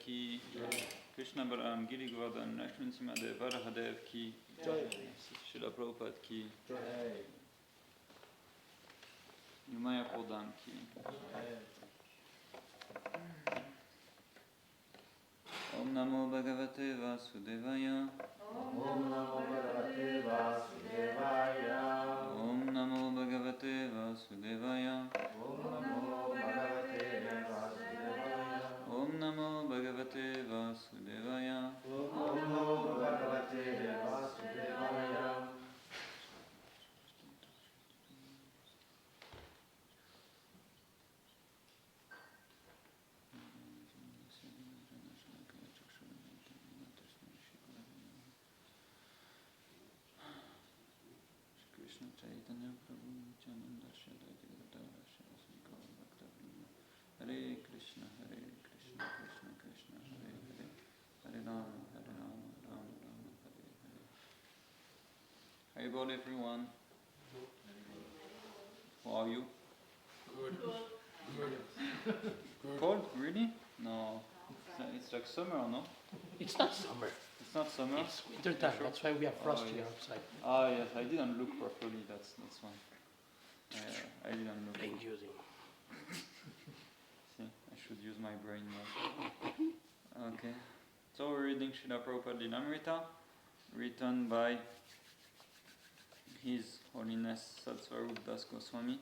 की कृष्ण बलराम गिरि गोवर्धन लक्ष्मण सिंहदेव वराहदेव की श्रील प्रभुपाद की Nimaya Prodhan की Om Namo Bhagavate Vasudevaya Om Namo Bhagavate Vasudevaya Om Namo Bhagavate Vasudevaya Om Namo Bhagavate Vasudevaya Om Namo Bhagavate Vasudevaya Om Namo Bhagavate Vasudevaya Krishna Chaitanya Prabhu Nityananda Shri Advaita Gadadhara Shri Gaura Bhakta-vrinda Hare Krishna Krishna Krishna Hare Hare Hare Rama Rama Rama Hare Hare. How about everyone? How are you? Good. Cold? Really? No. It's like summer, no? It's not summer. It's not summer? It's winter time. Sure? That's why we have frost here outside. Ah, yes. I didn't look properly. That's why. I didn't look. Confusing. See, I should use my brain more. Okay. So we're reading Srila Prabhupada Lilamrita, written by His Holiness Satsvarup Das Goswami.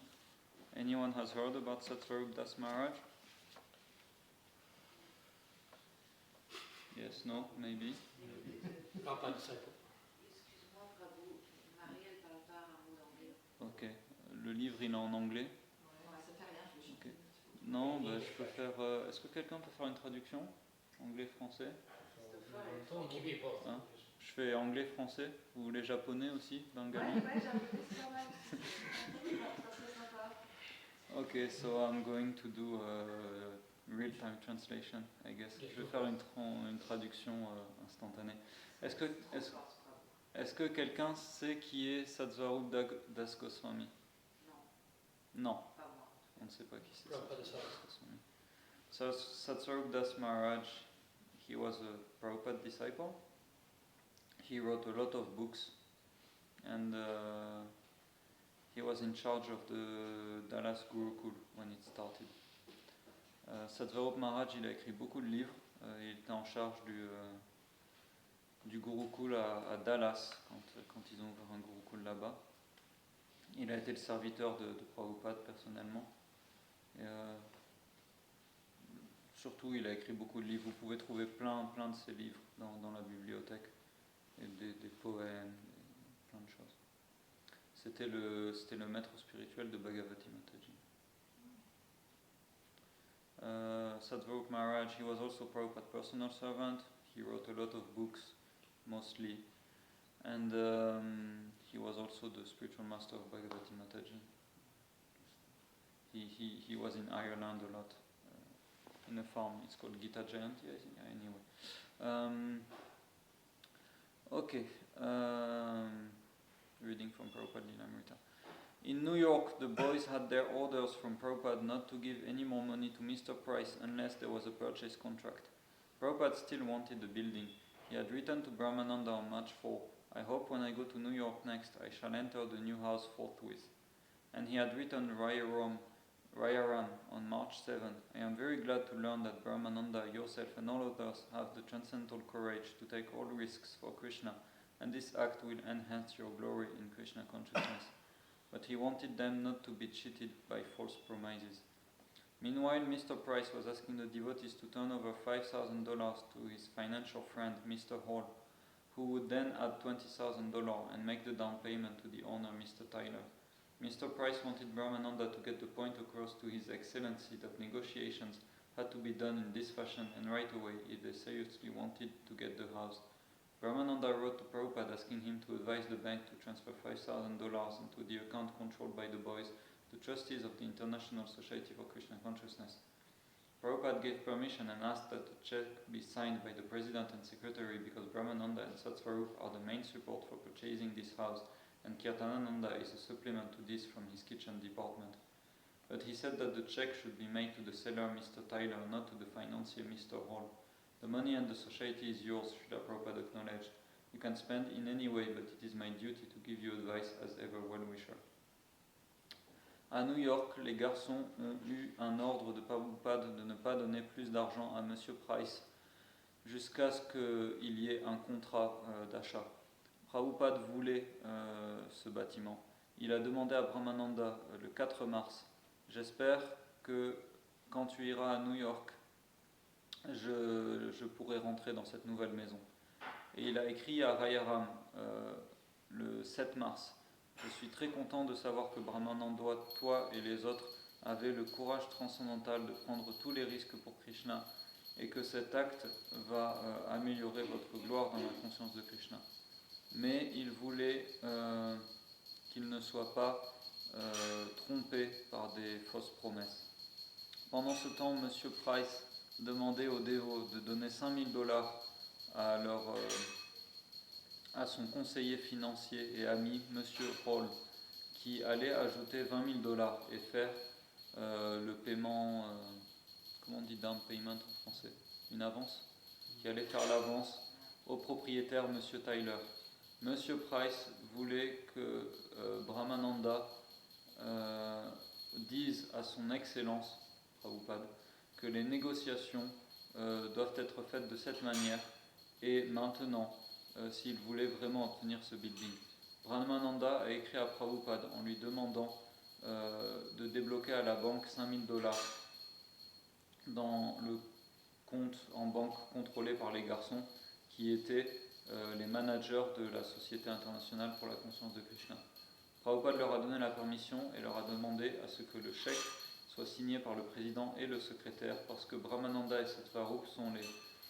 Anyone has heard about Satsvarup Das Maharaj? Yes, no, maybe. Papa disciple. Excuse-moi, Prabhu, Marielle parle pas un mot d'anglais. Ok. Le livre, il est en anglais. Ouais, ça fait rien, je vais Okay. Non, bah, je peux faire. Est-ce que quelqu'un peut faire une traduction anglais-français? Hein? Je fais anglais-français. Vous voulez japonais aussi, bengali? Ouais, japonais, c'est pas mal. Ça serait sympa. Ok, so I'm going to do real-time translation, I guess. Je vais faire une traduction instantanée. Est-ce que quelqu'un sait qui est Satsvarup Das Goswami? Non. Non. Pas moi. On ne sait pas qui c'est Satsvarup Das Goswami. So Satsvarup Das Maharaj, he was a Prabhupada disciple. He wrote a lot of books, and he was in charge of the Dallas Gurukul when it started. Satsvarup Maharaj, il a écrit beaucoup de livres. Il était en charge du Gurukul à Dallas quand ils ont ouvert un Gurukul là-bas. Il a été le serviteur de Prabhupada personnellement. Et, surtout, il a écrit beaucoup de livres. Vous pouvez trouver plein de ses livres dans la bibliothèque. Et des poèmes, plein de choses. C'était le maître spirituel de Bhagavati Mataji. Satsvarup Maharaj, he was also Prabhupada's personal servant. He wrote a lot of books, mostly. And he was also the spiritual master of Bhagavati Mataji. He was in Ireland a lot, in a farm. It's called Gita Jayanti, I think. Anyway. Okay. Reading from Prabhupada Lilamrita. In New York, the boys had their orders from Prabhupada not to give any more money to Mr. Price unless there was a purchase contract. Prabhupada still wanted the building. He had written to Brahmananda on March 4, "I hope when I go to New York next, I shall enter the new house forthwith." And he had written Rayaran on March 7, "I am very glad to learn that Brahmananda, yourself and all others have the transcendental courage to take all risks for Krishna, and this act will enhance your glory in Krishna consciousness." But he wanted them not to be cheated by false promises. Meanwhile, Mr. Price was asking the devotees to turn over $5,000 to his financial friend, Mr. Hall, who would then add $20,000 and make the down payment to the owner, Mr. Tyler. Mr. Price wanted Brahmananda to get the point across to His Excellency that negotiations had to be done in this fashion and right away if they seriously wanted to get the house. Brahmananda wrote to Prabhupada asking him to advise the bank to transfer $5,000 into the account controlled by the boys, the trustees of the International Society for Krishna Consciousness. Prabhupada gave permission and asked that the check be signed by the president and secretary because Brahmananda and Satsvarup are the main support for purchasing this house, and Kirtanananda is a supplement to this from his kitchen department. But he said that the check should be made to the seller, Mr. Tyler, not to the financier, Mr. Hall. The money and the society is yours, Srila Prabhupada acknowledged. You can spend in any way, but it is my duty to give you advice as ever well-wisher. À New York, les garçons ont eu un ordre de Prabhupada de ne pas donner plus d'argent à Monsieur Price jusqu'à ce qu'il y ait un contrat d'achat. Prabhupada voulait ce bâtiment. Il a demandé à Brahmananda le 4 mars, j'espère que quand tu iras à New York, je pourrai rentrer dans cette nouvelle maison. Et il a écrit à Rayaram le 7 mars, je suis très content de savoir que Brahmananda, toi et les autres, avez le courage transcendantal de prendre tous les risques pour Krishna et que cet acte va améliorer votre gloire dans la conscience de Krishna. Mais il voulait qu'il ne soit pas trompé par des fausses promesses. Pendant ce temps, M. Price demandait aux dévots de donner $5,000 à son conseiller financier et ami, M. Hall, qui allait ajouter $20,000 et faire le paiement, comment on dit down payment en français, une avance, qui allait faire l'avance au propriétaire, M. Tyler. M. Price voulait que Brahmananda dise à son excellence, Prabhupada, que les négociations doivent être faites de cette manière et maintenant, s'il voulait vraiment obtenir ce building. Brahmananda a écrit à Prabhupada en lui demandant de débloquer à la banque $5,000 dans le compte en banque contrôlé par les garçons qui étaient les managers de la Société internationale pour la conscience de Krishna. Prabhupada leur a donné la permission et leur a demandé à ce que le chèque soit signé par le président et le secrétaire parce que Brahmananda et Satsvarup sont les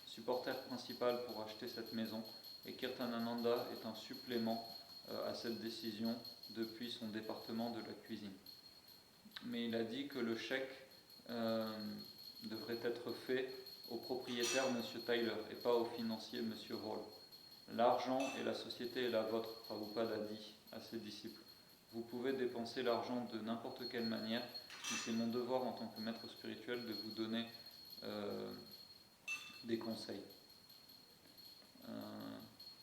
supporters principaux pour acheter cette maison et Kirtanananda est un supplément à cette décision depuis son département de la cuisine. Mais il a dit que le chèque devrait être fait au propriétaire M. Tyler et pas au financier M. Hall. L'argent et la société est la vôtre, Prabhupada a dit à ses disciples. Vous pouvez dépenser l'argent de n'importe quelle manière, mais c'est mon devoir en tant que maître spirituel de vous donner des conseils.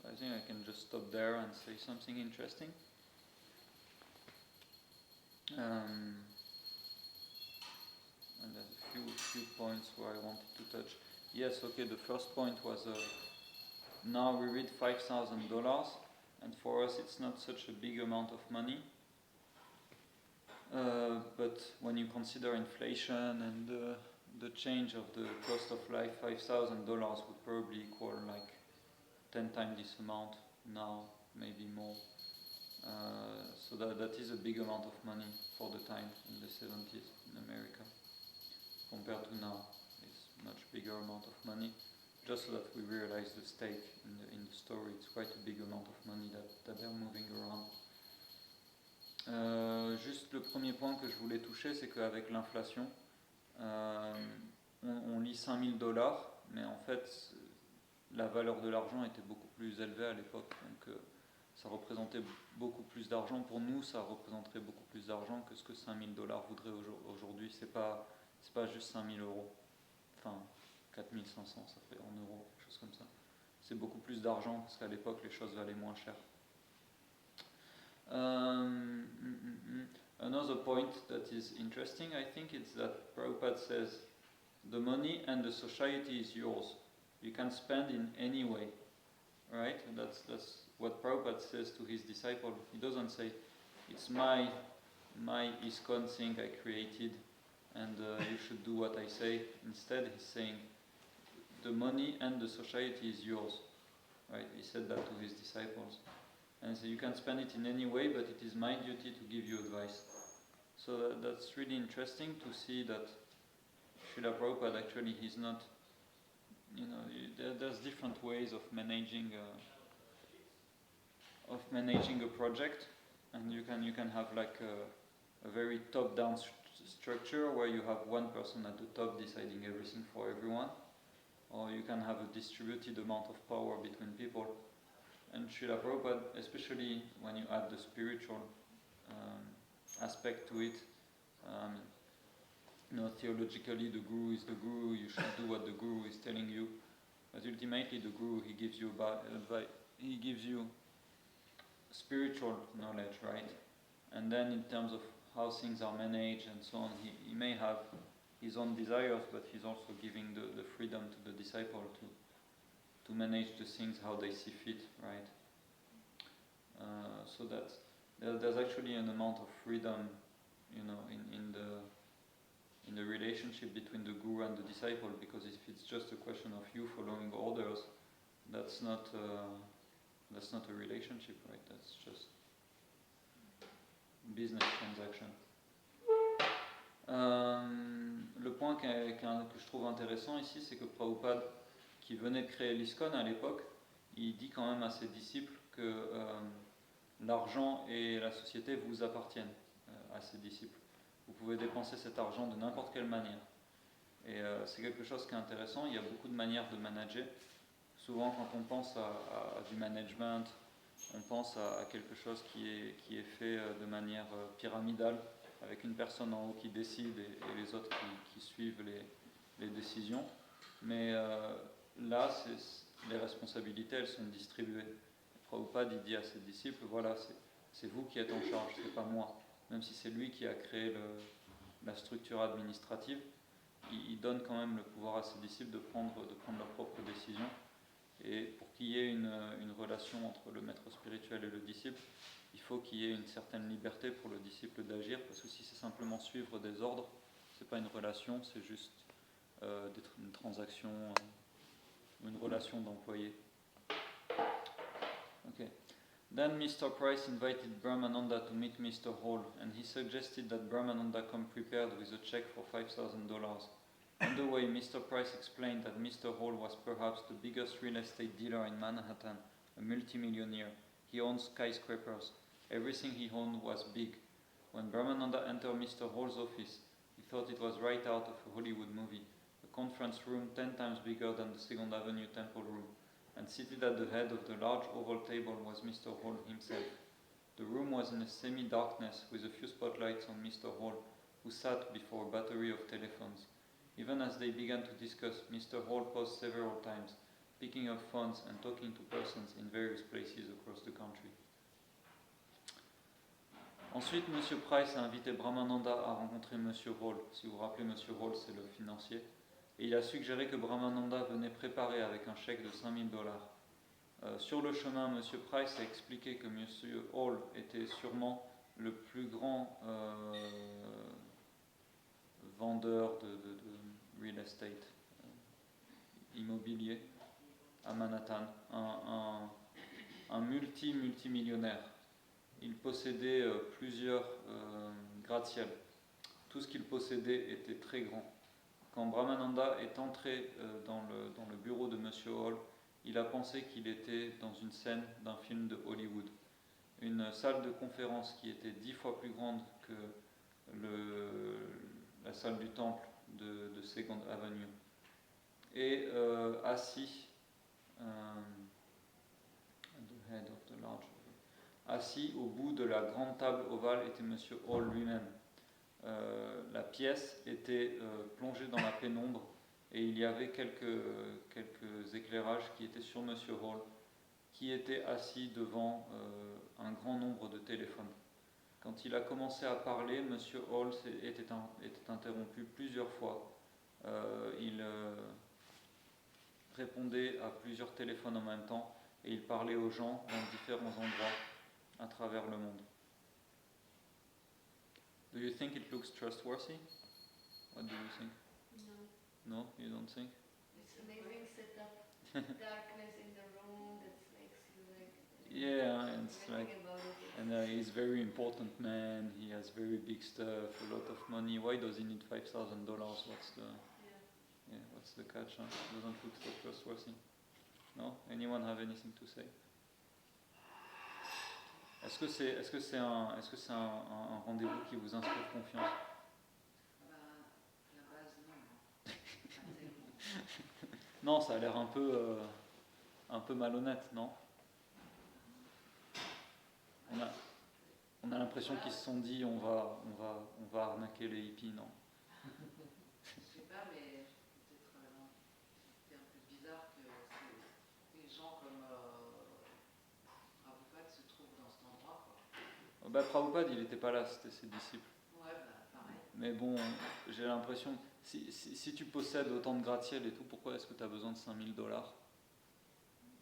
I think I can just stop there and say something interesting. And there's a few points where I wanted to touch. Yes, okay, the first point was now we read $5,000, and for us it's not such a big amount of money. But when you consider inflation and the change of the cost of life, $5,000 would probably equal like 10 times this amount now, maybe more. So that is a big amount of money for the time in the 70s in America. Compared to now, it's much bigger amount of money. Just so that we realize the stake in the story, it's quite a big amount of money that they're moving around. Juste le premier point que je voulais toucher, c'est qu'avec l'inflation, on lit $5,000, mais en fait, la valeur de l'argent était beaucoup plus élevée à l'époque, donc ça représentait beaucoup plus d'argent. Pour nous, ça représenterait beaucoup plus d'argent que ce que $5,000 voudrait aujourd'hui. C'est pas juste 5 000 euros, enfin 4 500, ça fait en euros, quelque chose comme ça. C'est beaucoup plus d'argent parce qu'à l'époque les choses valaient moins cher. Another point that is interesting, I think, is that Prabhupada says the money and the society is yours. You can spend in any way, right? And that's what Prabhupada says to his disciple. He doesn't say it's my ISKCON thing I created and you should do what I say. Instead, he's saying the money and the society is yours, right? He said that to his disciples. And so you can spend it in any way, but it is my duty to give you advice. So that's really interesting to see that Srila Prabhupada actually, he's not, there's different ways of managing a project, and you can have like a very top-down structure where you have one person at the top deciding everything for everyone, or you can have a distributed amount of power between people. And Srila Prabhupada, especially when you add the spiritual aspect to it, theologically the guru is the guru, you should do what the guru is telling you, but ultimately the guru, he gives you spiritual knowledge, right? And then in terms of how things are managed and so on, he may have his own desires, but he's also giving the freedom to the disciple to manage the things how they see fit, right? So that there's actually an amount of freedom, in the relationship between the guru and the disciple, because if it's just a question of you following orders, that's not a relationship, right? That's just business transaction. Le point que je trouve intéressant ici, c'est que Prabhupada, qui venait de créer l'ISKCON à l'époque, il dit quand même à ses disciples que l'argent et la société vous appartiennent, à ses disciples. Vous pouvez dépenser cet argent de n'importe quelle manière. Et c'est quelque chose qui est intéressant. Il y a beaucoup de manières de manager. Souvent, quand on pense à du management, on pense à quelque chose qui est fait de manière pyramidale, avec une personne en haut qui décide et les autres qui suivent les décisions. Mais là, les responsabilités, elles sont distribuées. Prabhupada, il dit à ses disciples, voilà, c'est vous qui êtes en charge, c'est pas moi. Même si c'est lui qui a créé la structure administrative, il donne quand même le pouvoir à ses disciples de prendre leurs propres décisions. Et pour qu'il y ait une relation entre le maître spirituel et le disciple, il faut qu'il y ait une certaine liberté pour le disciple d'agir, parce que si c'est simplement suivre des ordres, c'est pas une relation, c'est juste une transaction, une relation d'employé. Okay. Then Mr. Price invited Brahmananda to meet Mr. Hall, and he suggested that Brahmananda come prepared with a check for $5,000. On the way, Mr. Price explained that Mr. Hall was perhaps the biggest real estate dealer in Manhattan, a multimillionaire. He owned skyscrapers. Everything he owned was big. When Brahmananda entered Mr. Hall's office, he thought it was right out of a Hollywood movie, a conference room 10 times bigger than the Second Avenue Temple room. And seated at the head of the large oval table was Mr. Hall himself. The room was in a semi-darkness with a few spotlights on Mr. Hall, who sat before a battery of telephones. Even as they began to discuss, Mr. Hall paused several times, picking up phones and talking to persons in various places across the country. Ensuite, M. Price a invité Brahmananda à rencontrer M. Hall. Si vous vous rappelez, M. Hall, c'est le financier. Et il a suggéré que Brahmananda venait préparer avec un chèque de $5,000. Sur le chemin, M. Price a expliqué que M. Hall était sûrement le plus grand vendeur de real estate immobilier à Manhattan, un multimillionnaire. Il possédait plusieurs gratte-ciel. Tout ce qu'il possédait était très grand. Quand Brahmananda est entré dans le bureau de M. Hall, il a pensé qu'il était dans une scène d'un film de Hollywood. Une salle de conférence qui était 10 fois plus grande que la salle du temple de Second Avenue. Et assis, assis au bout de la grande table ovale était M. Hall lui-même. La pièce était plongée dans la pénombre et il y avait quelques éclairages qui étaient sur M. Hall, qui était assis devant un grand nombre de téléphones. Quand il a commencé à parler, M. Hall était interrompu plusieurs fois. Il répondait à plusieurs téléphones en même temps et il parlait aux gens dans différents endroits à travers le monde. Do you think it looks trustworthy? What do you think? No, No, you don't think? it's amazing setup. Darkness in the room that makes you like. Yeah, it's everything like, about it. and he's very important man. He has very big stuff, a lot of money. Why does he need $5,000? What's the catch? Huh? Doesn't look so trustworthy. No? Anyone have anything to say? Est-ce que c'est un rendez-vous qui vous inspire confiance? Bah, à la base, non. Pas tellement. Non, ça a l'air un peu malhonnête, non? On a l'impression qu'ils se sont dit on va arnaquer les hippies, non? Je sais pas, mais peut-être c'était un peu bizarre que des gens comme Prabhupada se trouvent dans cet endroit, quoi. Bah, Prabhupada, il n'était pas là, c'était ses disciples. Ouais, bah pareil. Mais bon, j'ai l'impression, si tu possèdes autant de gratte-ciel et tout, pourquoi est-ce que tu as besoin de $5,000?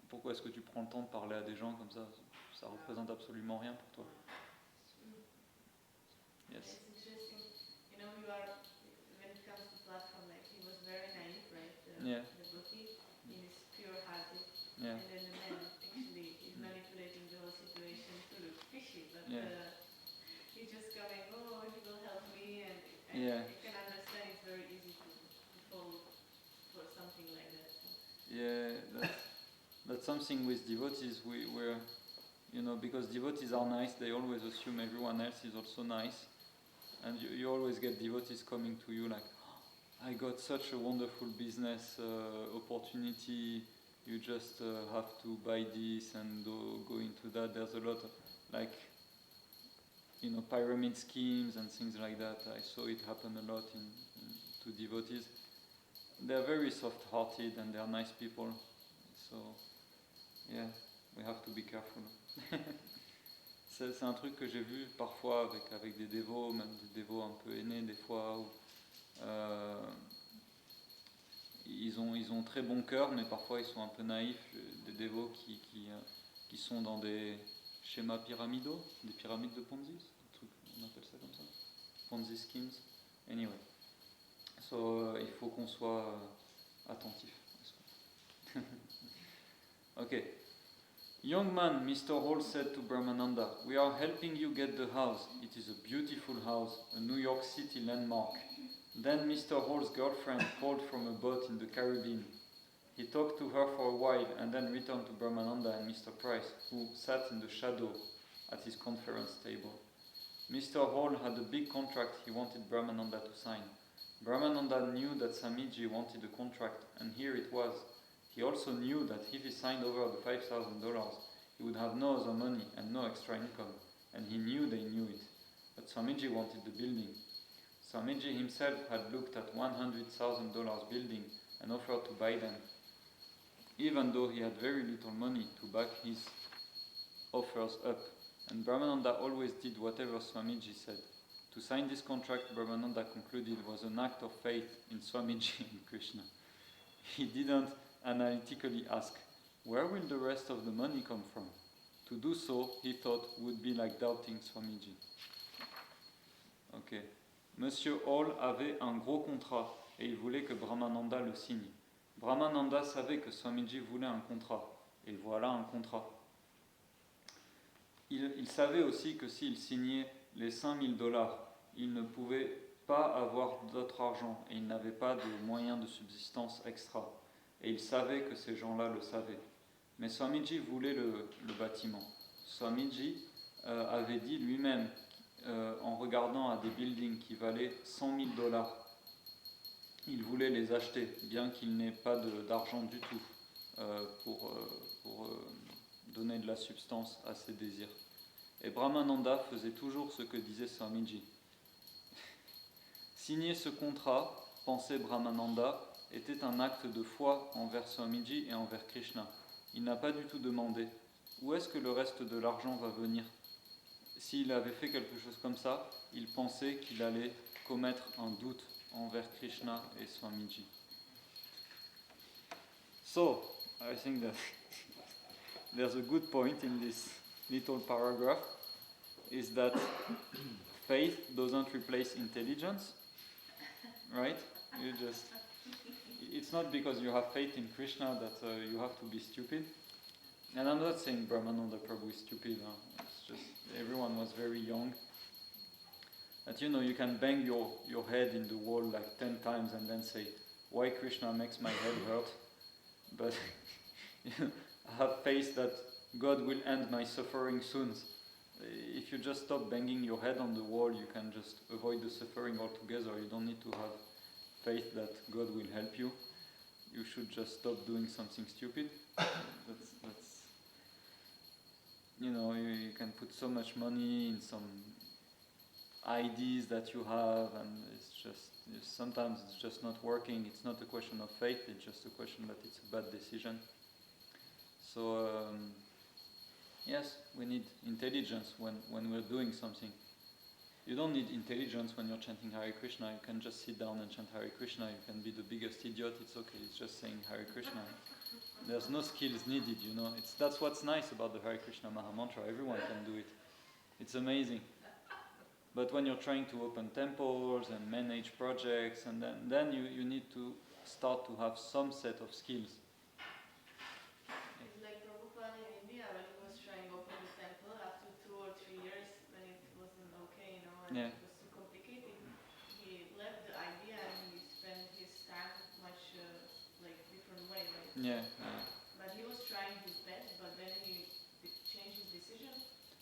Pourquoi est-ce que tu prends le temps de parler à des gens comme ça? Ça représente absolument rien pour toi. Yes. It's interesting. You know, when it comes to platform, like he was very naive, right? Yeah. The bookie, he is pure-hearted, Yeah. and then the man actually is manipulating the whole situation to look fishy, but Yeah. he's just going, oh, he will help me, and Yeah. you can understand it's very easy to fall for something like that. Yeah, that's something with devotees. We're, because devotees are nice, they always assume everyone else is also nice. And you always get devotees coming to you like, oh, I got such a wonderful business opportunity, you just have to buy this and go into that. There's a lot of, like, pyramid schemes and things like that. I saw it happen a lot to devotees. They're very soft-hearted and they're nice people. So, yeah, we have to be careful. C'est un truc que j'ai vu parfois avec des dévots, même des dévots un peu aînés des fois, où ils ont très bon cœur, mais parfois ils sont un peu naïfs, des dévots qui sont dans des schémas pyramidaux, des pyramides de Ponzi, on appelle ça comme ça, Ponzi schemes. Anyway, so il faut qu'on soit attentif. Ok. Young man, Mr. Hall said to Brahmananda, we are helping you get the house. It is a beautiful house, a New York City landmark. Then Mr. Hall's girlfriend called from a boat in the Caribbean. He talked to her for a while and then returned to Brahmananda and Mr. Price, who sat in the shadow at his conference table. Mr. Hall had a big contract he wanted Brahmananda to sign. Brahmananda knew that Samiji wanted a contract, and here it was. He also knew that if he signed over the $5,000, he would have no other money and no extra income, and he knew they knew it. But Swamiji wanted the building. Swamiji himself had looked at $100,000 building and offered to buy them, even though he had very little money to back his offers up. And Brahmananda always did whatever Swamiji said. To sign this contract, Brahmananda concluded, was an act of faith in Swamiji and Krishna. He didn't analytically ask, where will the rest of the money come from? To do so, he thought, would be like doubting Swamiji. Ok. Monsieur Hall avait un gros contrat et il voulait que Brahmananda le signe. Brahmananda savait que Swamiji voulait un contrat, et voilà un contrat. Il savait aussi que s'il signait les $5,000, il ne pouvait pas avoir d'autre argent et il n'avait pas de moyens de subsistance extra. Et il savait que ces gens-là le savaient. Mais Swamiji voulait le bâtiment. Swamiji avait dit lui-même, en regardant à des buildings qui valaient $100,000, il voulait les acheter, bien qu'il n'ait pas d'argent du tout pour donner de la substance à ses désirs. Et Brahmananda faisait toujours ce que disait Swamiji. Signer ce contrat, pensait Brahmananda, était un acte de foi envers Swamiji et envers Krishna. Il n'a pas du tout demandé où est-ce que le reste de l'argent va venir. S'il avait fait quelque chose comme ça, il pensait qu'il allait commettre un doute envers Krishna et Swamiji. So, I think that there's a good point in this little paragraph, is that faith doesn't replace intelligence, right? It's not because you have faith in Krishna that you have to be stupid. And I'm not saying Brahmananda Prabhu is stupid, it's just everyone was very young. That you can bang your head in the wall like 10 times and then say, why Krishna makes my head hurt? But I have faith that God will end my suffering soon. If you just stop banging your head on the wall, you can just avoid the suffering altogether. You don't need to have faith that God will help you. You should just stop doing something stupid. That's you can put so much money in some ideas that you have, and sometimes it's just not working. It's not a question of faith, it's just a question that it's a bad decision. So yes, we need intelligence when we're doing something. You don't need intelligence when you're chanting Hare Krishna. You can just sit down and chant Hare Krishna. You can be the biggest idiot, it's okay, it's just saying Hare Krishna. There's no skills needed, That's what's nice about the Hare Krishna Maha Mantra. Everyone can do it. It's amazing. But when you're trying to open temples and manage projects, and then you need to start to have some set of skills. It's like Prabhupada in India when he was trying to open the temple after 2 or 3 years when it wasn't okay, and Yeah. it was too complicated. He left the idea and he spent his time much different way, right? Yeah. But he was trying his best, but then he changed his decision.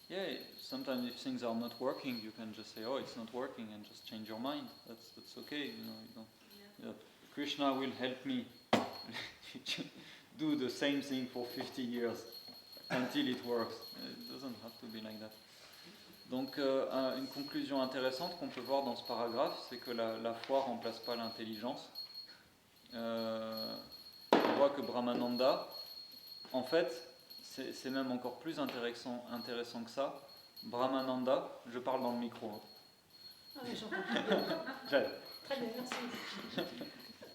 Yeah, sometimes if things are not working, you can just say, oh, it's not working, and just change your mind. That's okay, you don't. Krishna will help me do the same thing for 50 years until it works. It doesn't have to be like that. Donc, une conclusion intéressante qu'on peut voir dans ce paragraphe, c'est que la foi remplace pas l'intelligence. On voit que Brahmananda, en fait, c'est même encore plus intéressant que ça. Brahmananda, je parle dans le micro. Ah oui, j'entends. Très bien, merci.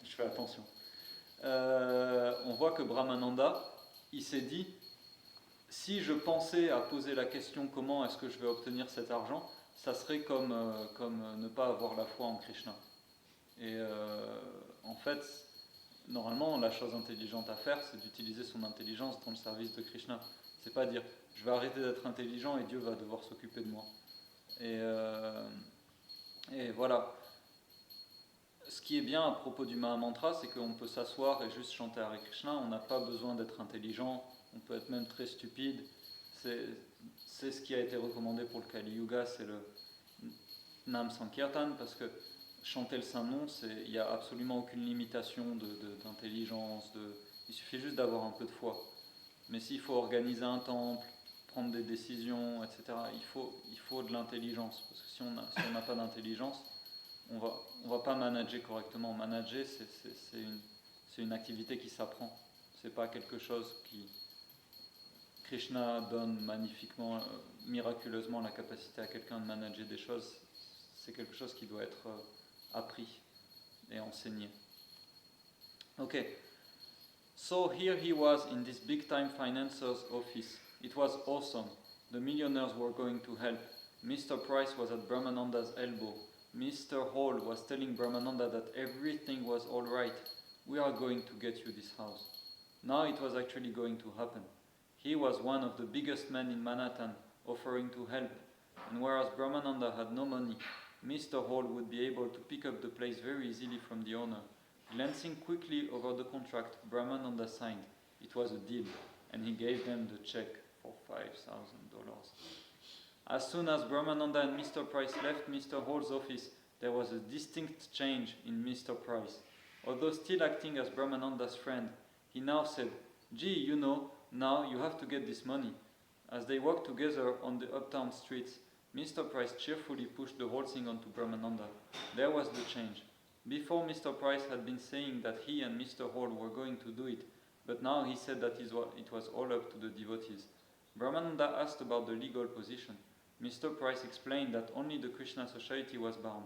Je fais attention. On voit que Brahmananda, il s'est dit, si je pensais à poser la question comment est-ce que je vais obtenir cet argent, ça serait comme ne pas avoir la foi en Krishna. Et en fait, normalement, la chose intelligente à faire, c'est d'utiliser son intelligence dans le service de Krishna. C'est pas dire, je vais arrêter d'être intelligent et Dieu va devoir s'occuper de moi. Et voilà. Ce qui est bien à propos du Maha Mantra, c'est qu'on peut s'asseoir et juste chanter Hare Krishna. On n'a pas besoin d'être intelligent. On peut être même très stupide. C'est ce qui a été recommandé pour le Kali Yuga, c'est le Nam Sankirtan, parce que chanter le Saint-Nom, il n'y a absolument aucune limitation d'intelligence. Il suffit juste d'avoir un peu de foi. Mais s'il faut organiser un temple, prendre des décisions, etc., il faut de l'intelligence. Parce que si on n'a pas d'intelligence, on va pas manager correctement. Manager, c'est une activité qui s'apprend. C'est pas quelque chose qui Krishna donne magnifiquement, miraculeusement la capacité à quelqu'un de manager des choses. C'est quelque chose qui doit être appris et enseigné. Okay. So here he was in this big time financer's office. It was awesome. The millionaires were going to help. Mr. Price was at Brahmananda's elbow. Mr. Hall was telling Brahmananda that everything was all right. We are going to get you this house. Now it was actually going to happen. He was one of the biggest men in Manhattan, offering to help. And whereas Brahmananda had no money, Mr. Hall would be able to pick up the place very easily from the owner. Glancing quickly over the contract, Brahmananda signed. It was a deal, and he gave them the check for $5,000. As soon as Brahmananda and Mr. Price left Mr. Hall's office, there was a distinct change in Mr. Price. Although still acting as Brahmananda's friend, he now said, "Gee, you know, now you have to get this money." As they walked together on the uptown streets, Mr. Price cheerfully pushed the whole thing onto Brahmananda. There was the change. Before, Mr. Price had been saying that he and Mr. Hall were going to do it, but now he said that it was all up to the devotees. Brahmananda asked about the legal position. Mr. Price explained that only the Krishna Society was bound.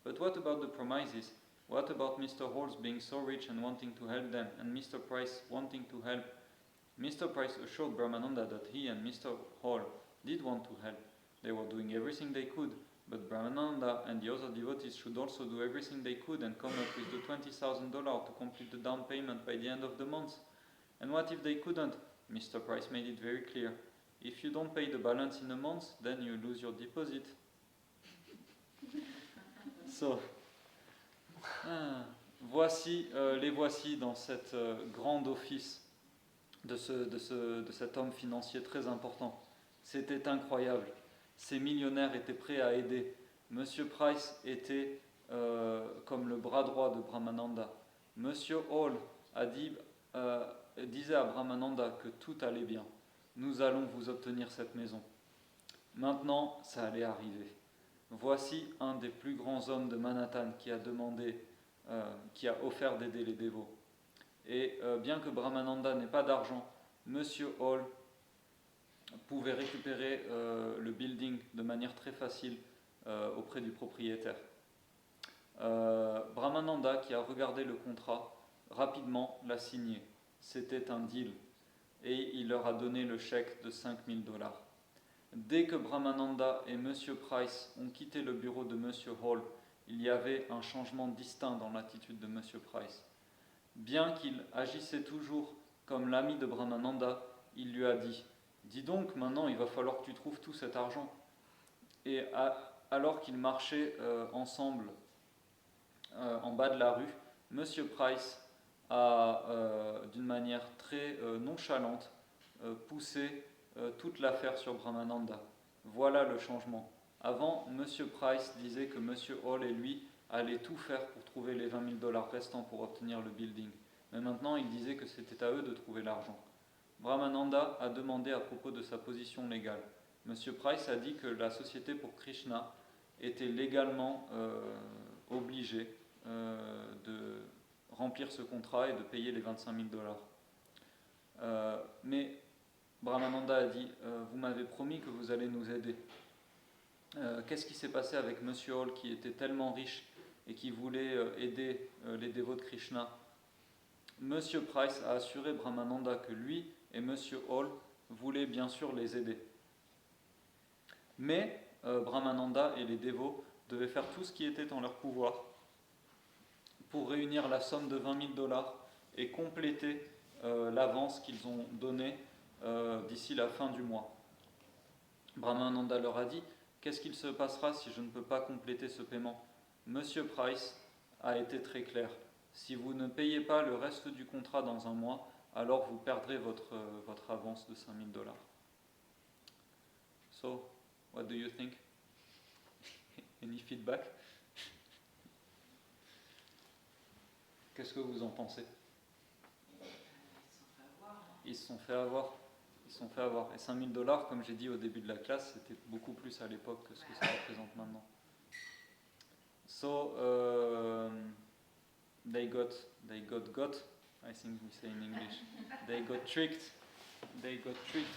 But what about the promises? What about Mr. Halls being so rich and wanting to help them, and Mr. Price wanting to help? Mr. Price assured Brahmananda that he and Mr. Hall did want to help. They were doing everything they could, but Brahmananda and the other devotees should also do everything they could and come up with the $20,000 to complete the down payment by the end of the month. And what if they couldn't? Mr. Price made it very clear. If you don't pay the balance in a month, then you lose your deposit. So, les voici dans cette grande office de cet homme financier très important. C'était incroyable. Ces millionnaires étaient prêts à aider. Monsieur Price était comme le bras droit de Brahmananda. Monsieur Hall disait à Brahmananda que tout allait bien. Nous allons vous obtenir cette maison. Maintenant, ça allait arriver. Voici un des plus grands hommes de Manhattan qui a offert d'aider les dévots. Et bien que Brahmananda n'ait pas d'argent, Monsieur Hall pouvait récupérer le building de manière très facile auprès du propriétaire. Brahmananda, qui a regardé le contrat, rapidement l'a signé. C'était un deal. Et il leur a donné le chèque de $5,000. Dès que Brahmananda et Monsieur Price ont quitté le bureau de Monsieur Hall, il y avait un changement distinct dans l'attitude de Monsieur Price. Bien qu'il agissait toujours comme l'ami de Brahmananda, il lui a dit « Dis donc, maintenant il va falloir que tu trouves tout cet argent. » Et alors qu'ils marchaient ensemble en bas de la rue, Monsieur Price a, d'une manière très nonchalante, poussé toute l'affaire sur Brahmananda. Voilà le changement. Avant, Monsieur Price disait que Monsieur Hall et lui allaient tout faire pour trouver les $20,000 restants pour obtenir le building. Mais maintenant, il disait que c'était à eux de trouver l'argent. Brahmananda a demandé à propos de sa position légale. Monsieur Price a dit que la Société pour Krishna était légalement obligée de remplir ce contrat et de payer les $25,000. Mais Brahmananda a dit vous m'avez promis que vous allez nous aider. Qu'est-ce qui s'est passé avec Monsieur Hall qui était tellement riche et qui voulait aider les dévots de Krishna? Monsieur Price a assuré Brahmananda que lui et Monsieur Hall voulaient bien sûr les aider. Mais Brahmananda et les dévots devaient faire tout ce qui était en leur pouvoir pour réunir la somme de $20,000 et compléter l'avance qu'ils ont donnée d'ici la fin du mois. Brahmananda leur a dit « Qu'est-ce qu'il se passera si je ne peux pas compléter ce paiement ?» Monsieur Price a été très clair. Si vous ne payez pas le reste du contrat dans un mois, alors vous perdrez votre avance de $5,000. So, what do you think? Any feedback? Qu'est-ce que vous en pensez? Ils se sont fait avoir. Ils se sont fait avoir. Et $5,000, comme j'ai dit au début de la classe, c'était beaucoup plus à l'époque que ce que ça représente maintenant. So they got, I think we say in English, they got tricked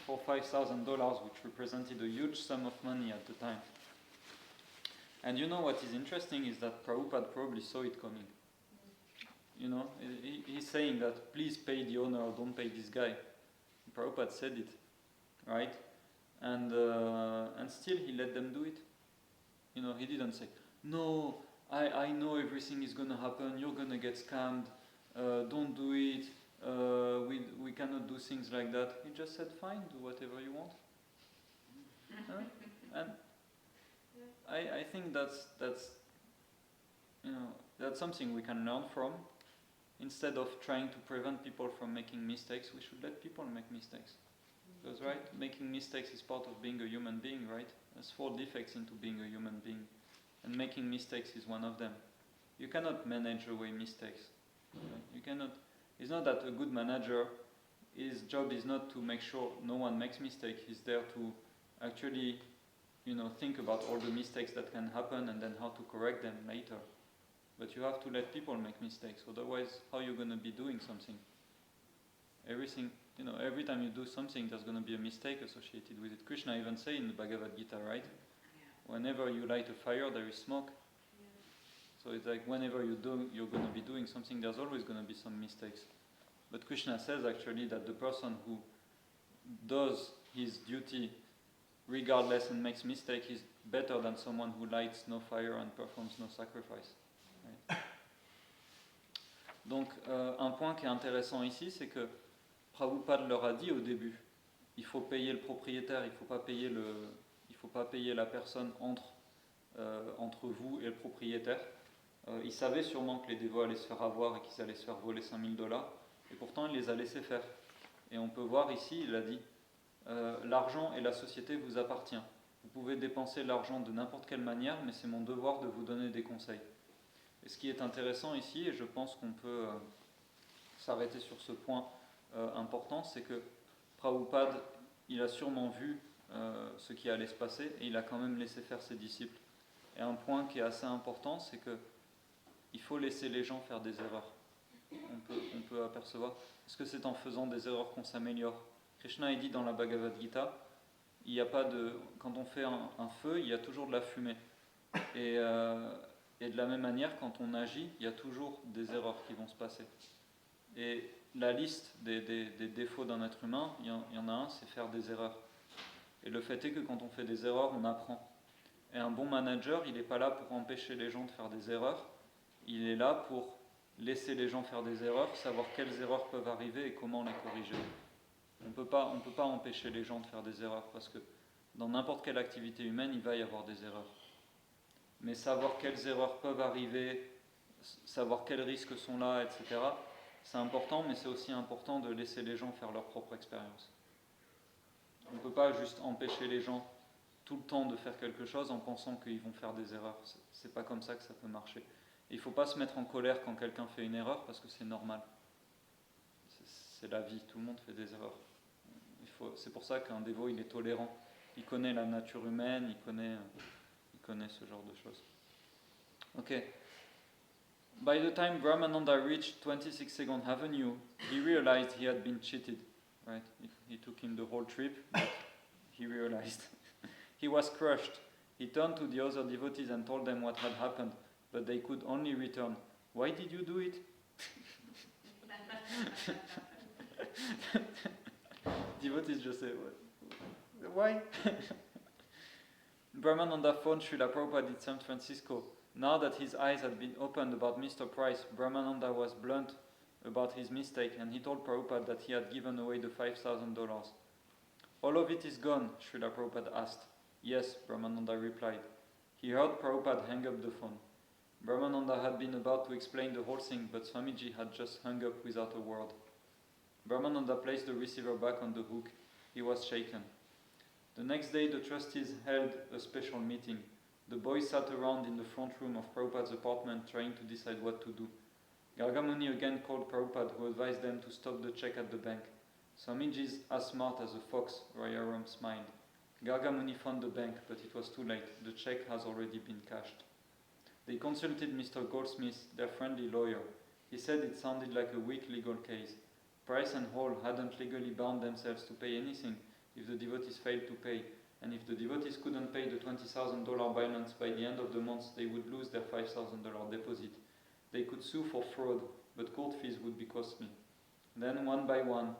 for $5,000, which represented a huge sum of money at the time. And you know what is interesting is that Prabhupada probably saw it coming. You know, he's saying that please pay the owner, don't pay this guy. Prabhupada said it, right? And still he let them do it. You know, he didn't say, no, I know everything is gonna happen, you're gonna get scammed, don't do it, we cannot do things like that. He just said, fine, do whatever you want. And I think that's you know, that's something we can learn from. Instead of trying to prevent people from making mistakes, we should let people make mistakes. Because making mistakes is part of being a human being, right? There's 4 defects into being a human being, and making mistakes is one of them. You cannot manage away mistakes. You cannot. It's not that a good manager, his job is not to make sure no one makes mistakes. He's there to actually, you know, think about all the mistakes that can happen and then how to correct them later. But you have to let people make mistakes. Otherwise, how are you going to be doing something? Everything, you know, every time you do something, there's going to be a mistake associated with it. Krishna even say in the Bhagavad Gita, right? Whenever you light a fire, there is smoke. So it's like whenever you're going to be doing something, there's always going to be some mistakes. But Krishna says actually that the person who does his duty regardless and makes mistake is better than someone who lights no fire and performs no sacrifice. Right? Donc un point qui est intéressant ici, c'est que Prabhupada leur a dit au début, il faut payer le propriétaire, il faut pas payer la personne entre vous et le propriétaire. Il savait sûrement que les dévots allaient se faire avoir et qu'ils allaient se faire voler $5,000, et pourtant il les a laissés faire. Et on peut voir ici, il a dit, l'argent et la société vous appartient. Vous pouvez dépenser l'argent de n'importe quelle manière, mais c'est mon devoir de vous donner des conseils. Et ce qui est intéressant ici, et je pense qu'on peut s'arrêter sur ce point important, c'est que Prabhupada, il a sûrement vu ce qui allait se passer, et il a quand même laissé faire ses disciples. Et un point qui est assez important, c'est que il faut laisser les gens faire des erreurs. On peut apercevoir, est-ce que c'est en faisant des erreurs qu'on s'améliore? Krishna il dit dans la Bhagavad Gita, il y a pas de, quand on fait un feu, il y a toujours de la fumée. Et de la même manière, quand on agit, il y a toujours des erreurs qui vont se passer. Et la liste des défauts d'un être humain, il y en a un, c'est faire des erreurs. Et le fait est que quand on fait des erreurs, on apprend. Et un bon manager, il n'est pas là pour empêcher les gens de faire des erreurs, il est là pour laisser les gens faire des erreurs, savoir quelles erreurs peuvent arriver et comment les corriger. On peut pas empêcher les gens de faire des erreurs, parce que dans n'importe quelle activité humaine, il va y avoir des erreurs. Mais savoir quelles erreurs peuvent arriver, savoir quels risques sont là, etc., c'est important, mais c'est aussi important de laisser les gens faire leur propre expérience. On ne peut pas juste empêcher les gens tout le temps de faire quelque chose en pensant qu'ils vont faire des erreurs. C'est pas comme ça que ça peut marcher. Et il ne faut pas se mettre en colère quand quelqu'un fait une erreur, parce que c'est normal. C'est la vie, tout le monde fait des erreurs. C'est pour ça qu'un dévot, il est tolérant. Il connaît la nature humaine, il connaît ce genre de choses. Ok. By the time Brahmananda reached 26th Avenue, he realized he had been cheated. Right? It took him the whole trip, but he realized. He was crushed. He turned to the other devotees and told them what had happened, but they could only return, "Why did you do it?" Devotees just say, "Why?" Brahmananda phoned Srila Prabhupada in San Francisco. Now that his eyes had been opened about Mr. Price, Brahmananda was blunt about his mistake, and he told Prabhupada that he had given away the $5,000. "All of it is gone?" Srila Prabhupada asked. "Yes," Brahmananda replied. He heard Prabhupada hang up the phone. Brahmananda had been about to explain the whole thing, but Swamiji had just hung up without a word. Brahmananda placed the receiver back on the hook. He was shaken. The next day, the trustees held a special meeting. The boys sat around in the front room of Prabhupada's apartment trying to decide what to do. Gargamuni again called Prabhupada, who advised them to stop the check at the bank. Swamiji's as smart as a fox, Rajaram smiled. Gargamuni found the bank, but it was too late. The check has already been cashed. They consulted Mr. Goldsmith, their friendly lawyer. He said it sounded like a weak legal case. Price and Hall hadn't legally bound themselves to pay anything if the devotees failed to pay, and if the devotees couldn't pay the $20,000 balance by the end of the month, they would lose their $5,000 deposit. They could sue for fraud, but court fees would be costly. Then, one by one,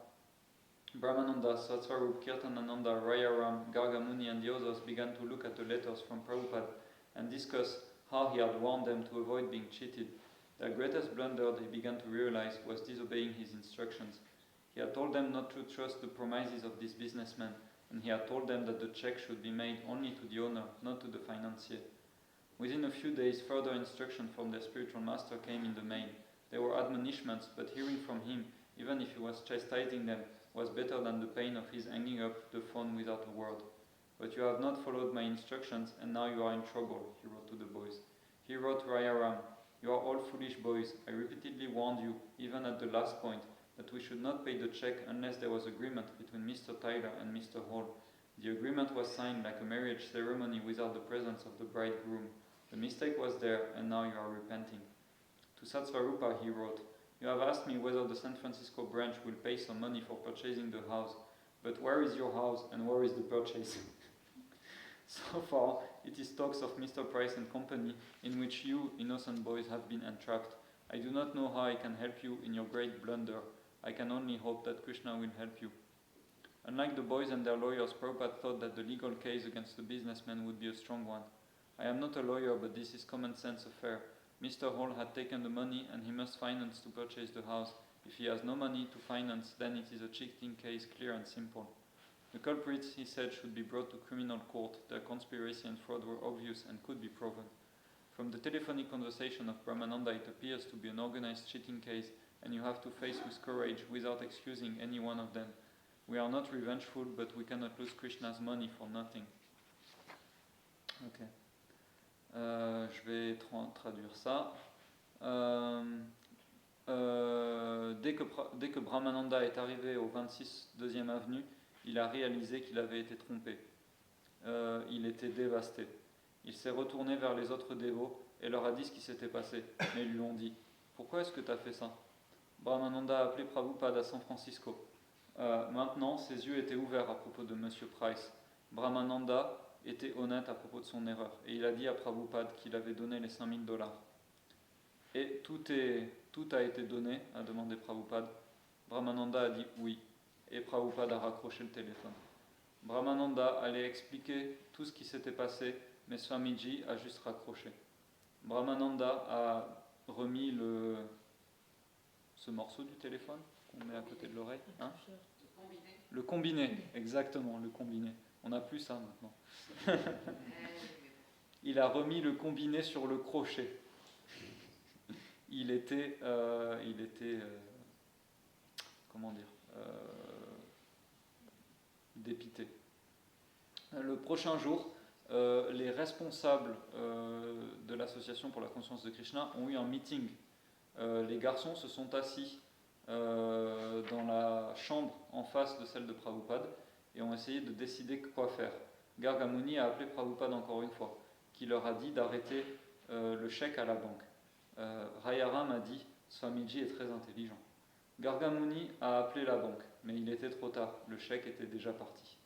Brahmananda, Satsvarup, Kirtanananda, Rayaram, Gargamuni, and the others began to look at the letters from Prabhupada and discuss how he had warned them to avoid being cheated. Their greatest blunder, they began to realize, was disobeying his instructions. He had told them not to trust the promises of this businessman, and he had told them that the check should be made only to the owner, not to the financier. Within a few days, further instruction from their spiritual master came in the main. They were admonishments, but hearing from him, even if he was chastising them, was better than the pain of his hanging up the phone without a word. But you have not followed my instructions, and now you are in trouble, he wrote to the boys. He wrote Rayaram, you are all foolish boys. I repeatedly warned you, even at the last point, that we should not pay the check unless there was agreement between Mr. Tyler and Mr. Hall. The agreement was signed like a marriage ceremony without the presence of the bridegroom. The mistake was there, and now you are repenting. To Satsvarupa he wrote, you have asked me whether the San Francisco branch will pay some money for purchasing the house, but where is your house and where is the purchase? So far, it is talks of Mr. Price and Company in which you, innocent boys, have been entrapped. I do not know how I can help you in your great blunder. I can only hope that Krishna will help you. Unlike the boys and their lawyers, Prabhupada thought that the legal case against the businessman would be a strong one. I am not a lawyer, but this is common sense affair. Mr. Hall had taken the money and he must finance to purchase the house. If he has no money to finance, then it is a cheating case, clear and simple. The culprits, he said, should be brought to criminal court. Their conspiracy and fraud were obvious and could be proven. From the telephonic conversation of Brahmananda, it appears to be an organized cheating case, and you have to face with courage without excusing any one of them. We are not revengeful, but we cannot lose Krishna's money for nothing. Ok. Je vais traduire ça. Dès que Brahmananda est arrivé au 26 2e avenue, il a réalisé qu'il avait été trompé. Il était dévasté. Il s'est retourné vers les autres dévots et leur a dit ce qui s'était passé. Mais ils lui ont dit, pourquoi est-ce que tu as fait ça? Brahmananda a appelé Prabhupada à San Francisco. Maintenant, ses yeux étaient ouverts à propos de Monsieur Price. Brahmananda était honnête à propos de son erreur. Et il a dit à Prabhupada qu'il avait donné les $5,000. Et tout a été donné, a demandé Prabhupada. Brahmananda a dit oui. Et Prabhupada a raccroché le téléphone. Brahmananda allait expliquer tout ce qui s'était passé, mais Swamiji a juste raccroché. Brahmananda a remis ce morceau du téléphone qu'on met à côté de l'oreille. Hein? Le combiné, exactement, le combiné. On n'a plus ça maintenant. Il a remis le combiné sur le crochet. Il était comment dire, dépité. Le prochain jour, les responsables de l'association pour la conscience de Krishna ont eu un meeting. Les garçons se sont assis dans la chambre en face de celle de Prabhupada et ont essayé de décider quoi faire. Gargamuni a appelé Prabhupada encore une fois, qui leur a dit d'arrêter le chèque à la banque. Rayaram a dit « Swamiji est très intelligent ». Gargamuni a appelé la banque, mais il était trop tard, le chèque était déjà parti.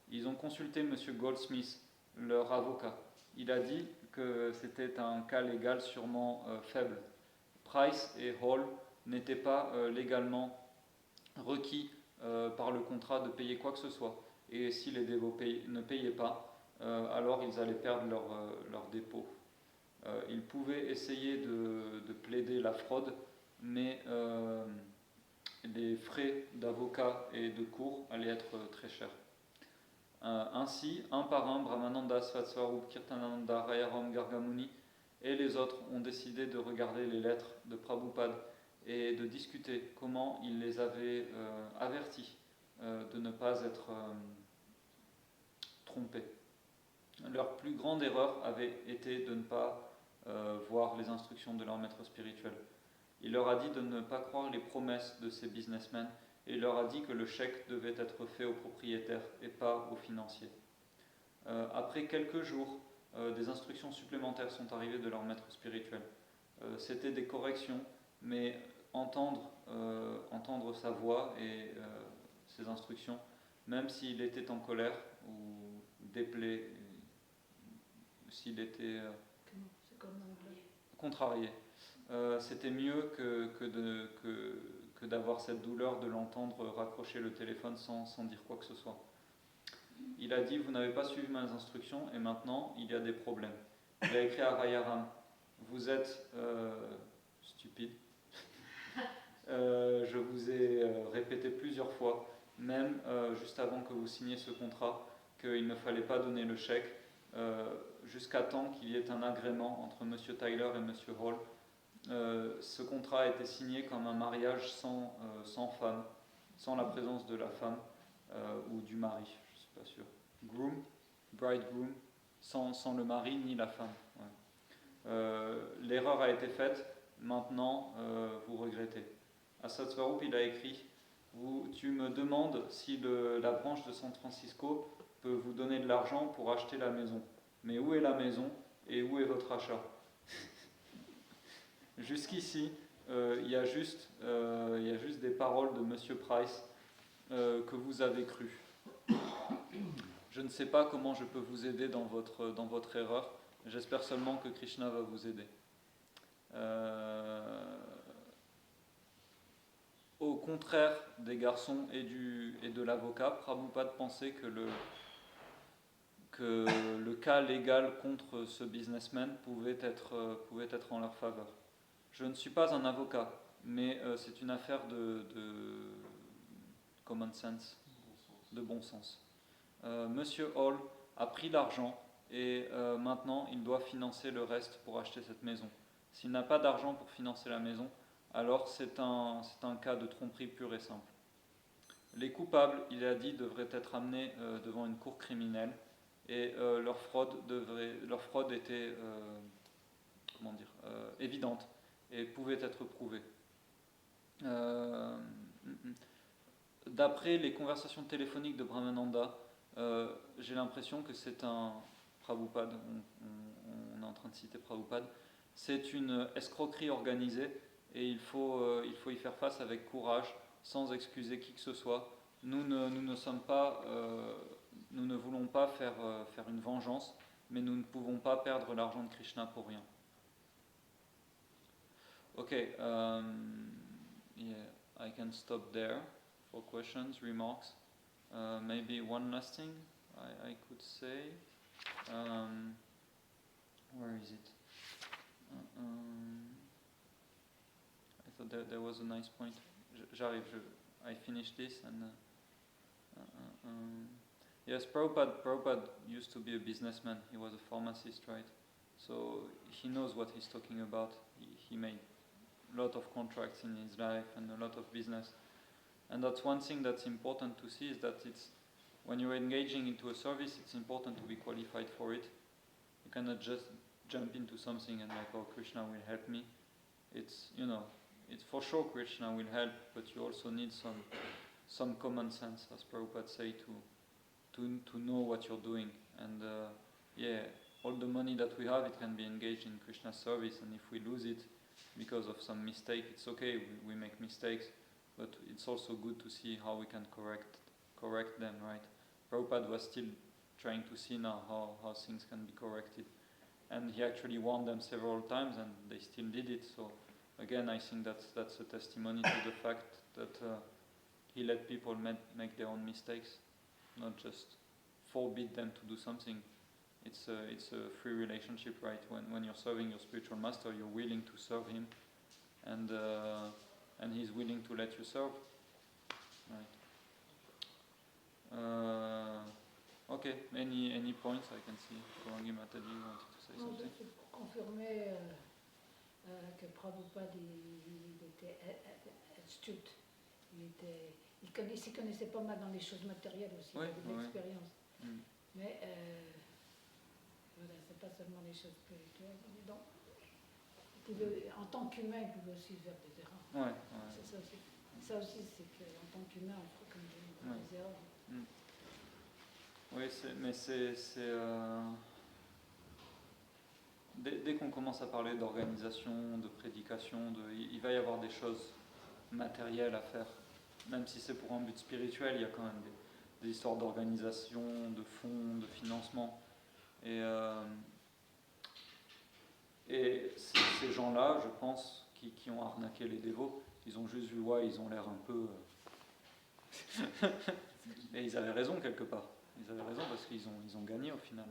Ils ont consulté M. Goldsmith, leur avocat. Il a dit que c'était un cas légal sûrement faible. Price et Hall n'étaient pas légalement requis par le contrat de payer quoi que ce soit. Et si les dévots ne payaient pas, alors ils allaient perdre leur dépôt. Ils pouvaient essayer de plaider la fraude, mais les frais d'avocat et de cours allaient être très chers. Ainsi, un par un, Brahmananda, Svatsvarup, Kirtanananda, Rayaram, Gargamuni et les autres ont décidé de regarder les lettres de Prabhupada et de discuter comment il les avait avertis de ne pas être trompés. Leur plus grande erreur avait été de ne pas voir les instructions de leur maître spirituel. Il leur a dit de ne pas croire les promesses de ces businessmen et il leur a dit que le chèque devait être fait au propriétaire et pas au financier. Après quelques jours, des instructions supplémentaires sont arrivées de leur maître spirituel. C'était des corrections, mais entendre sa voix et ses instructions, même s'il était en colère ou déplé, s'il était C'est comme en anglais. contrarié, c'était mieux que d'avoir cette douleur de l'entendre raccrocher le téléphone sans dire quoi que ce soit. Il a dit, vous n'avez pas suivi mes instructions et maintenant il y a des problèmes. Il a écrit à Rayaram, vous êtes stupide. Je vous ai répété plusieurs fois, même juste avant que vous signiez ce contrat, qu'il ne fallait pas donner le chèque jusqu'à temps qu'il y ait un agrément entre M. Tyler et M. Hall. Ce contrat a été signé comme un mariage sans femme, sans la présence de la femme ou du mari, je ne suis pas sûr. Groom, bridegroom, sans le mari ni la femme. Ouais. L'erreur a été faite, maintenant vous regrettez. Asad Swarup, il a écrit, tu me demandes si la branche de San Francisco peut vous donner de l'argent pour acheter la maison. Mais où est la maison et où est votre achat? Jusqu'ici, il y a juste des paroles de Monsieur Price que vous avez crues. Je ne sais pas comment je peux vous aider dans votre erreur. J'espère seulement que Krishna va vous aider. Au contraire des garçons et de l'avocat, Prabhupada pensait que le cas légal contre ce businessman pouvait être en leur faveur. Je ne suis pas un avocat, mais c'est une affaire de common sense, de bon sens. Monsieur Hall a pris l'argent et maintenant il doit financer le reste pour acheter cette maison. S'il n'a pas d'argent pour financer la maison, alors c'est un cas de tromperie pure et simple. Les coupables, il a dit, devraient être amenés devant une cour criminelle et leur fraude était évidente et pouvait être prouvée. D'après les conversations téléphoniques de Brahmananda, j'ai l'impression que c'est un Prabhupada, on est en train de citer Prabhupada, c'est une escroquerie organisée et il faut y faire face avec courage, sans excuser qui que ce soit. Nous ne voulons pas faire une vengeance, mais nous ne pouvons pas perdre l'argent de Krishna pour rien. Okay, yeah, I can stop there for questions, remarks. Maybe one last thing I could say. Where is it? I thought there was a nice point. J'arrive, I finish this and... yes, Prabhupada used to be a businessman. He was a pharmacist, right? So he knows what he's talking about. He made a lot of contracts in his life and a lot of business. And that's one thing that's important to see, is that when you're engaging into a service, it's important to be qualified for it. You cannot just jump into something and like, oh, Krishna will help me. It's for sure Krishna will help, but you also need some common sense, as Prabhupada say, to know what you're doing. And all the money that we have, it can be engaged in Krishna's service, and if we lose it because of some mistake, it's okay, we make mistakes, but it's also good to see how we can correct them, right? Prabhupada was still trying to see now how things can be corrected. And he actually warned them several times, and they still did it. So again, I think that's a testimony to the fact that he let people make their own mistakes, not just forbid them to do something. It's a free relationship, right? When you're serving your spiritual master, you're willing to serve him, and he's willing to let you serve, right? Okay, any points I can see? Korangi Mataji wanted to say Non, something. juste pour confirmer que Prabhupada il était astute. Il s'y connaissait pas mal dans les choses matérielles aussi, il avait de l'expérience. Mais voilà, c'est pas seulement les choses spirituelles. Donc, en tant qu'humain, il pouvait aussi faire des erreurs. Ouais. C'est ça aussi. Ça aussi, c'est qu'en tant qu'humain, on fera comme des erreurs. Oui, mais dès qu'on commence à parler d'organisation, de prédication, il va y avoir des choses matérielles à faire. Même si c'est pour un but spirituel, il y a quand même des histoires d'organisation, de fonds, de financement. Et ces gens-là, je pense, qui ont arnaqué les dévots, ils ont juste vu, ouais, ils ont l'air un peu... Et ils avaient raison quelque part. Ils avaient raison parce qu'ils ont gagné au final.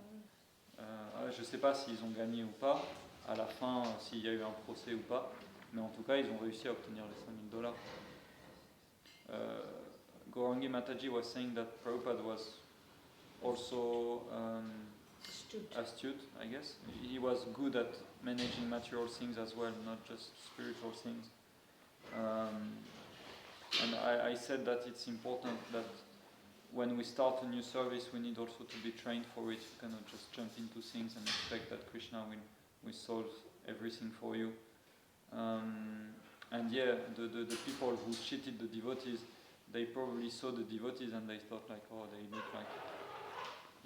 Je ne sais pas s'ils ont gagné ou pas, à la fin, s'il y a eu un procès ou pas, mais en tout cas, ils ont réussi à obtenir les $5,000. Gaurangi Mataji was saying that Prabhupada was also astute, I guess. He was good at managing material things as well, not just spiritual things. And I said that it's important that when we start a new service, we need also to be trained for it. You cannot just jump into things and expect that Krishna will solve everything for you. And yeah, the people who cheated the devotees, they probably saw the devotees and they thought like, oh, they look like,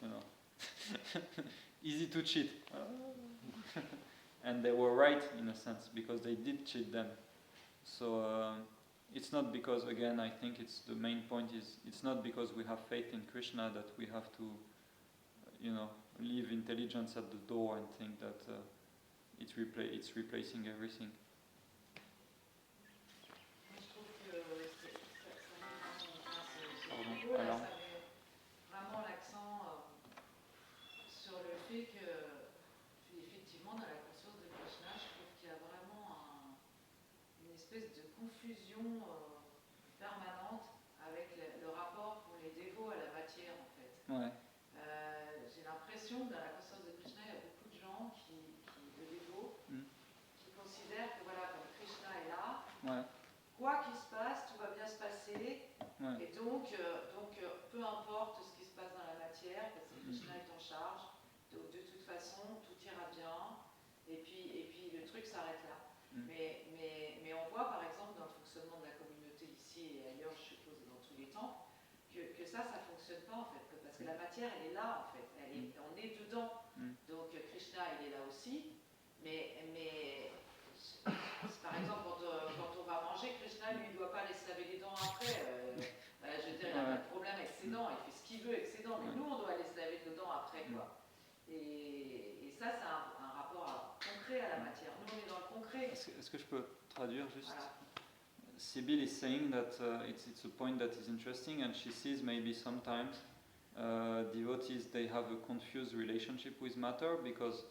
you know, easy to cheat. And they were right in a sense, because they did cheat them. So it's not because, again, I think the main point is, it's not because we have faith in Krishna that we have to, leave intelligence at the door and think that it's replacing everything. Là, ça met vraiment l'accent sur le fait que, effectivement, dans la conscience de Krishna, je trouve qu'il y a vraiment une espèce de confusion permanente avec le rapport pour les dévots à la matière, en fait. Ouais. J'ai l'impression que dans la conscience de Krishna, il y a beaucoup de gens de dévots, qui considèrent que, voilà, comme Krishna est là, Ouais. quoi qu'il se passe, tout va bien se passer. Ouais. Et donc, peu importe ce qui se passe dans la matière, parce que Krishna est en charge, donc de toute façon, tout ira bien, et puis le truc s'arrête là. Mais on voit par exemple dans le fonctionnement de la communauté ici et ailleurs, je suppose dans tous les temps, que ça fonctionne pas en fait, parce que la matière elle est là en fait, on est dedans. Donc Krishna il est là aussi, mais par exemple quand on va manger, Krishna lui ne doit pas aller se laver les dents après. Je veux dire, il n'a pas de problème avec ses dents, il fait ce qu'il veut avec ses dents, mais nous on doit aller se laver les dents après quoi. Et ça c'est un rapport concret à la matière. Nous on est dans le concret. Est-ce que je peux traduire juste? Voilà. Sibyl is saying that it's a point that is interesting, and she sees maybe sometimes devotees, they have a confused relationship with matter, because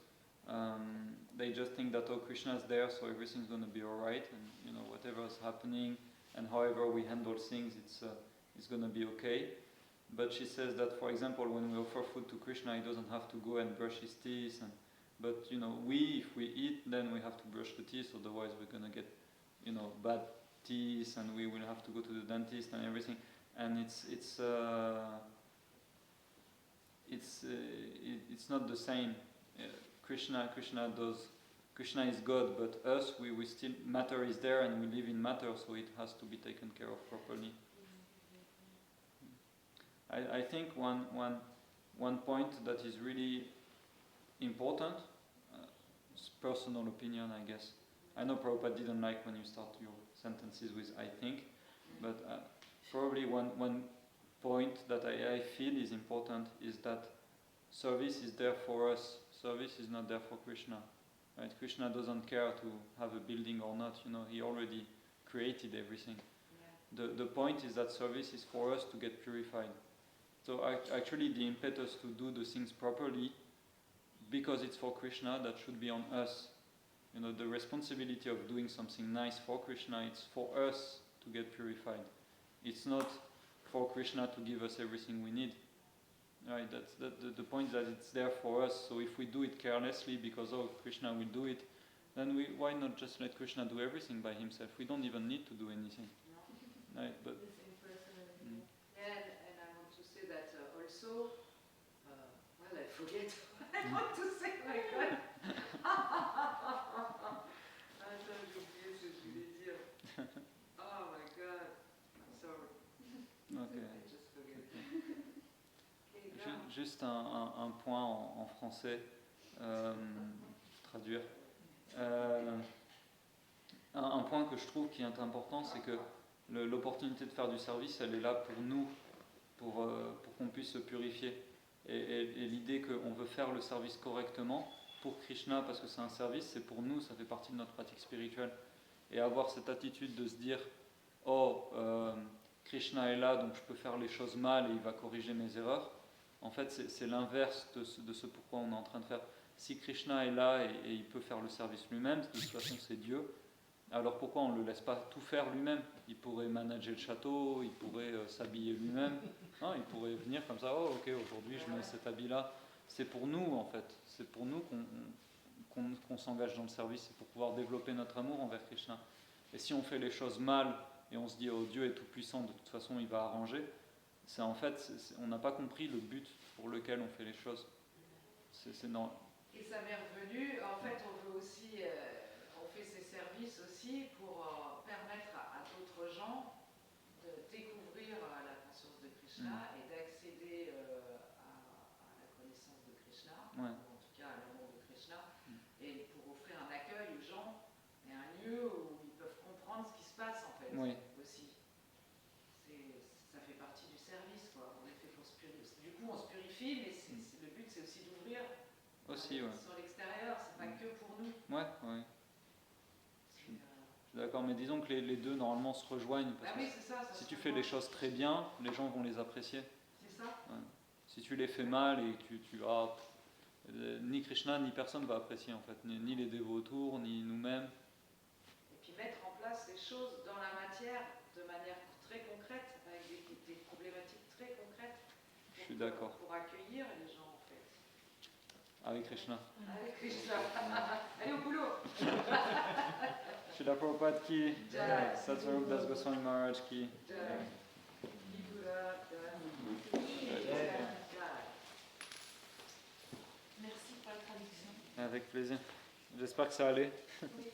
they just think that, oh, Krishna is there, so everything's going to be alright, and whatever is happening and however we handle things, it's going to be okay. But she says that, for example, when we offer food to Krishna, he doesn't have to go and brush his teeth, but if we eat, then we have to brush the teeth, otherwise we're going to get bad teeth, and we will have to go to the dentist and everything. And it's not the same. Krishna is God, but us, we still, matter is there, and we live in matter, so it has to be taken care of properly. I think one point that is really important, personal opinion, I guess. I know Prabhupada didn't like when you start your sentences with "I think," but probably one point that I feel is important is that service is there for us. Service is not there for Krishna. Right? Krishna doesn't care to have a building or not. He already created everything. Yeah. The point is that service is for us to get purified. So actually the impetus to do the things properly, because it's for Krishna, that should be on us. The responsibility of doing something nice for Krishna, it's for us to get purified. It's not for Krishna to give us everything we need. Right? That's the point, that it's there for us. So if we do it carelessly because Krishna will do it, then why not just let Krishna do everything by himself? We don't even need to do anything. No. Right? But and I want to say that also, I forget what I want to say, my God. Oh my God, I'm sorry. Okay. I just forget. Juste un point en français, traduire. Un point que je trouve qui est important, c'est que l'opportunité de faire du service, elle est là pour nous, pour qu'on puisse se purifier. Et l'idée qu'on veut faire le service correctement pour Krishna, parce que c'est un service, c'est pour nous, ça fait partie de notre pratique spirituelle. Et avoir cette attitude de se dire, oh, Krishna est là, donc je peux faire les choses mal et il va corriger mes erreurs. En fait, c'est l'inverse de ce pourquoi on est en train de faire. Si Krishna est là et il peut faire le service lui-même, de toute façon c'est Dieu, alors pourquoi on ne le laisse pas tout faire lui-même? Il pourrait manager le château, il pourrait s'habiller lui-même, hein, il pourrait venir comme ça, oh ok, aujourd'hui je mets cet habit-là. C'est pour nous en fait, c'est pour nous qu'on s'engage dans le service, c'est pour pouvoir développer notre amour envers Krishna. Et si on fait les choses mal et on se dit oh Dieu est tout puissant, de toute façon il va arranger, c'est en fait, on n'a pas compris le but pour lequel on fait les choses. Non. Et ça m'est revenu, en fait on veut aussi, on fait ces services aussi pour permettre à d'autres gens de découvrir la conscience de Krishna et d'accéder à la connaissance de Krishna, Ouais. ou en tout cas à l'amour de Krishna, et pour offrir un accueil aux gens et un lieu où ils peuvent comprendre ce qui se passe en fait, Oui. aussi. Ça fait partie du service, quoi. On est fait pour se purifier. Du coup on se purifie, mais le but c'est aussi d'ouvrir Aussi, ouais. sur l'extérieur, c'est pas que pour nous. Ouais, ouais. Je suis d'accord, mais disons que les deux normalement se rejoignent. Parce oui, que c'est ça, si tu fais les choses très bien, les gens vont les apprécier. C'est ça. Ouais. Si tu les fais mal et que ni Krishna ni personne va apprécier en fait, ni les dévots autour, ni nous-mêmes. Et puis mettre en place les choses dans la matière de manière très concrète, avec des problématiques très concrètes. Je suis d'accord. Pour accueillir les gens en fait. Avec Krishna. Avec Krishna. Allez au boulot. Srila Prabhupada ki, Jai. Satsvarup Das Goswami Maharaj ki. Jai. Gidura, Jai. Jai. Merci pour la traduction. Avec plaisir. J'espère que ça allait. Oui.